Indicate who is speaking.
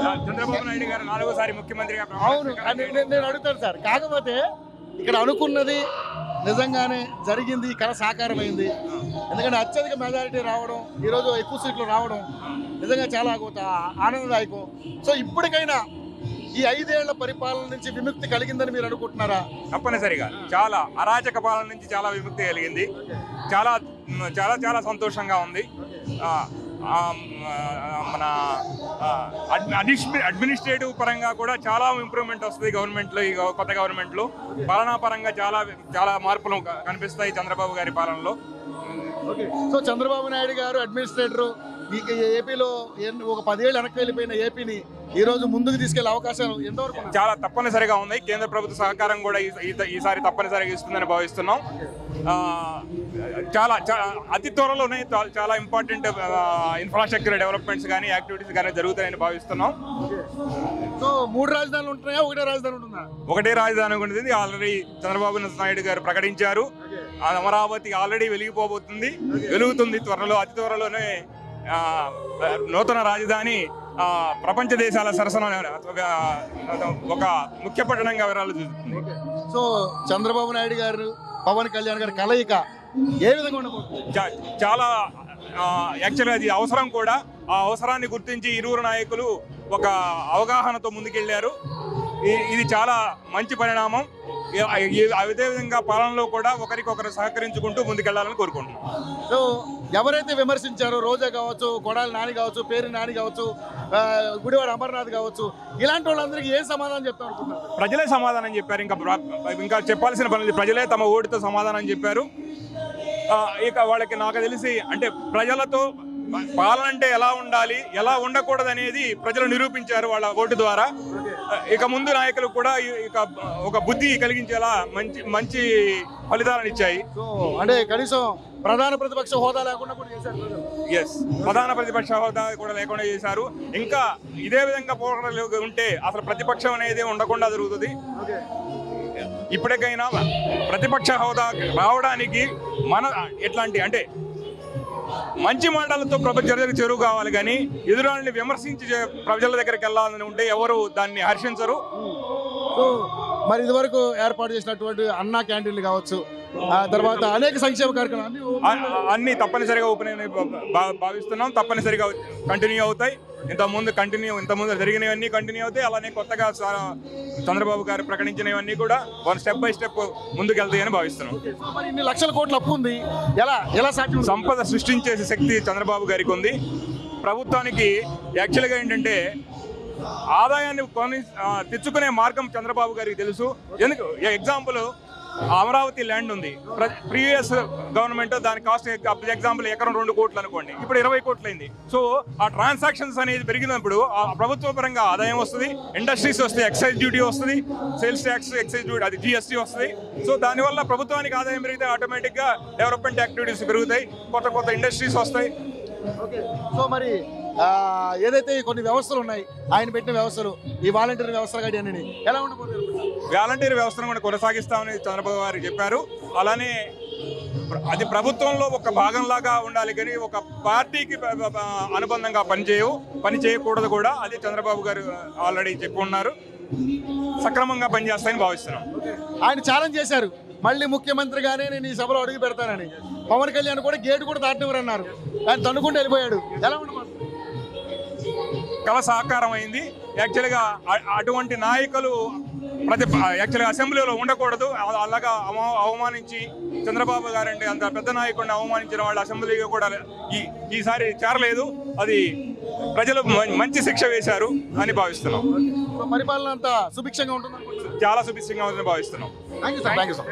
Speaker 1: Sir
Speaker 2: Chandrababu Naidu గారు 4వ ముఖ్యమంత్రిగా
Speaker 1: అవును నేను అడుగుతాను సార్. కాకపోతే ఇక్కడ అనుకున్నది నిజంగానే జరిగింది, కళ సాకారమైంది. ఎందుకంటే అత్యధిక మెజారిటీ రావడం, ఈరోజు ఎక్కువ సీట్లు రావడం నిజంగా చాలా ఆనందదాయకం. సో ఇప్పటికైనా ఈ 5 ఏళ్ల పరిపాలన నుంచి విముక్తి కలిగిందని మీరు అనుకుంటున్నారా?
Speaker 2: తప్పనిసరిగా చాలా అరాచక పాలన నుంచి చాలా విముక్తి కలిగింది. చాలా చాలా చాలా సంతోషంగా ఉంది. మన అడ్మినిస్ట్రేటివ్ పరంగా కూడా చాలా ఇంప్రూవ్మెంట్ వస్తుంది గవర్నమెంట్లో. ఈ కొత్త గవర్నమెంట్లో పాలనా పరంగా చాలా చాలా మార్పులు కనిపిస్తాయి చంద్రబాబు గారి పాలనలో.
Speaker 1: సో చంద్రబాబు నాయుడు గారు అడ్మినిస్ట్రేటర్ ఏపీలో ఒక 10 ఏళ్ళు వెనక్కి వెళ్ళిపోయిన ఏపీని ఈ రోజు ముందుకు తీసుకెళ్లే అవకాశాలు ఎంతవరకు?
Speaker 2: చాలా తప్పనిసరిగా ఉన్నాయి. కేంద్ర ప్రభుత్వ సహకారం కూడా ఈసారి తప్పనిసరిగా ఇస్తుందని భావిస్తున్నాం. చాలా అతి త్వరలోనే చాలా ఇంపార్టెంట్ ఇన్ఫ్రాస్ట్రక్చర్ డెవలప్మెంట్స్ కానీ యాక్టివిటీస్ కానీ జరుగుతాయని భావిస్తున్నాం.
Speaker 1: సో 3 రాజధానులు ఉంటున్నాయా, ఒకటే రాజధాని ఉంటుందా?
Speaker 2: ఒకటే రాజధాని ఉంటుంది. ఆల్రెడీ చంద్రబాబు నాయుడు గారు ప్రకటించారు. అమరావతి ఆల్రెడీ వెలిగిపోబోతుంది, వెలుగుతుంది త్వరలో. అతి త్వరలోనే నూతన రాజధాని ప్రపంచ దేశాల సరసన ఒక ముఖ్య పట్టణంగా వివరాలు చూస్తుంది.
Speaker 1: సో చంద్రబాబు నాయుడు గారు పవన్ కళ్యాణ్ గారి కలయిక ఏ విధంగా ఉండబోతుంది?
Speaker 2: చాలా యాక్చువల్గా అది అవసరం కూడా. ఆ అవసరాన్ని గుర్తించి ఇరువురు నాయకులు ఒక అవగాహనతో ముందుకెళ్లారు. ఇది చాలా మంచి పరిణామం. అదేవిధంగా పాలనలో కూడా ఒకరికొకరు సహకరించుకుంటూ ముందుకెళ్లాలని కోరుకుంటున్నాం.
Speaker 1: సో ఎవరైతే విమర్శించారో, రోజా కావచ్చు, కొడాలి నాని కావచ్చు, పేరు నాని కావచ్చు, గుడివాడ అమర్నాథ్ కావచ్చు, ఇలాంటి వాళ్ళందరికీ ఏం సమాధానం చెప్తారు అనుకుంటున్నారు?
Speaker 2: ప్రజలే సమాధానం చెప్పారు. ఇంకా చెప్పాల్సిన పని. ప్రజలే తమ ఓటుతో సమాధానం చెప్పారు. ఇక వాళ్ళకి నాకు తెలిసి అంటే ప్రజలతో పాలన అంటే ఎలా ఉండాలి, ఎలా ఉండకూడదు అనేది ప్రజలు నిరూపించారు వాళ్ళ ఓటు ద్వారా. ఇక ముందు నాయకులు కూడా ఇక ఒక బుద్ధి కలిగించేలా మంచి ఫలితాలను ఇచ్చాయి.
Speaker 1: సో అంటే కనీసం ప్రధాన ప్రతిపక్ష హోదా లేకుండా కూడా చేశారు.
Speaker 2: ఎస్, ప్రధాన ప్రతిపక్ష హోదా కూడా లేకుండా చేశారు. ఇంకా ఇదే విధంగా పోరాటాలు ఉంటే అసలు ప్రతిపక్షం అనేది ఉండకుండా జరుగుతుంది. ఇప్పటికైనా ప్రతిపక్ష హోదా రావడానికి మన ఎట్లాంటి అంటే మంచి మాటలతో ప్రజలకు చేరువు కావాలి, కానీ ఎదురాళ్ళని విమర్శించి ప్రజల దగ్గరికి వెళ్ళాలని ఉంటే ఎవరు దాన్ని హర్షించరు.
Speaker 1: సో మరి ఇదివరకు ఏర్పాటు చేసినటువంటి అన్నా క్యాంటీన్లు కావచ్చు, తర్వాత అనేక సంక్షేమ కార్యక్రమాలు
Speaker 2: అన్ని తప్పనిసరిగా ఓపెన్ భావిస్తున్నాం. తప్పనిసరిగా కంటిన్యూ అవుతాయి. ఇంతకుముందు జరిగినవన్నీ కంటిన్యూ అవుతాయి. అలానే కొత్తగా చంద్రబాబు గారు ప్రకటించినవన్నీ కూడా స్టెప్ బై స్టెప్ ముందుకెళ్తాయని భావిస్తున్నాం.
Speaker 1: ఇన్ని లక్షల కోట్ల అప్పు ఉంది, ఎలా సాధ్యం?
Speaker 2: సంపద సృష్టించే శక్తి చంద్రబాబు గారికి ఉంది. ప్రభుత్వానికి యాక్చువల్గా ఏంటంటే ఆదాయాన్ని తెచ్చుకునే మార్గం చంద్రబాబు గారికి తెలుసు. ఎందుకు ఎగ్జాంపుల్ అమరావతి ల్యాండ్ ఉంది. ప్రీవియస్ గవర్నమెంట్ దాని కాస్ట్ ఎగ్జాంపుల్ ఎకరం 2 కోట్లు అనుకోండి, ఇప్పుడు 20 కోట్లు అయింది. సో ఆ ట్రాన్సాక్షన్స్ అనేది పెరిగినప్పుడు ఆ ప్రభుత్వ పరంగా ఆదాయం వస్తుంది, ఇండస్ట్రీస్ వస్తాయి, ఎక్సైజ్ డ్యూటీ వస్తుంది, సేల్స్ ట్యాక్స్, ఎక్సైజ్ డ్యూటీ, అది జిఎస్టీ వస్తుంది. సో దానివల్ల ప్రభుత్వానికి ఆదాయం పెరిగితే ఆటోమేటిక్గా డెవలప్మెంట్ యాక్టివిటీస్ పెరుగుతాయి, కొత్త ఇండస్ట్రీస్ వస్తాయి.
Speaker 1: సో మరి ఏదైతే కొన్ని వ్యవస్థలు ఉన్నాయి, ఆయన పెట్టిన వ్యవస్థలు, ఈ వాలంటీర్ వ్యవస్థ కానీ ఎలా ఉండబోతుంది?
Speaker 2: వాలంటీర్ వ్యవస్థను కూడా కొనసాగిస్తామని చంద్రబాబు గారు చెప్పారు. అలానే అది ప్రభుత్వంలో ఒక భాగంలాగా ఉండాలి, కానీ ఒక పార్టీకి అనుబంధంగా పని చేయకూడదు కూడా. అది చంద్రబాబు గారు ఆల్రెడీ చెప్పి ఉన్నారు. సక్రమంగా పనిచేస్తాయని భావిస్తున్నాం.
Speaker 1: ఆయన ఛాలెంజ్ చేశారు, మళ్ళీ ముఖ్యమంత్రిగానే నేను ఈ సభలో అడుగు పెడతానని. పవన్ కళ్యాణ్ కూడా గేటు కూడా దాటనివ్వరు అన్నారు. ఆయన తన్నుకుంటూ వెళ్ళిపోయాడు. ఎలా ఉండబోతుంది?
Speaker 2: కళ సహకారం అయింది. యాక్చువల్గా అటువంటి నాయకులు యాక్చువల్గా అసెంబ్లీలో ఉండకూడదు. అలాగా అవమానించి చంద్రబాబు గారంటే అంత పెద్ద నాయకుడిని అవమానించిన వాళ్ళు అసెంబ్లీగా కూడా ఈసారి చేరలేదు. అది ప్రజలు మంచి శిక్ష వేశారు అని భావిస్తున్నాం.
Speaker 1: పరిపాలన అంతా సుభిక్షంగా ఉంటుంది,
Speaker 2: చాలా సుభిక్షంగా ఉందని భావిస్తున్నాం.
Speaker 1: Thank you sir.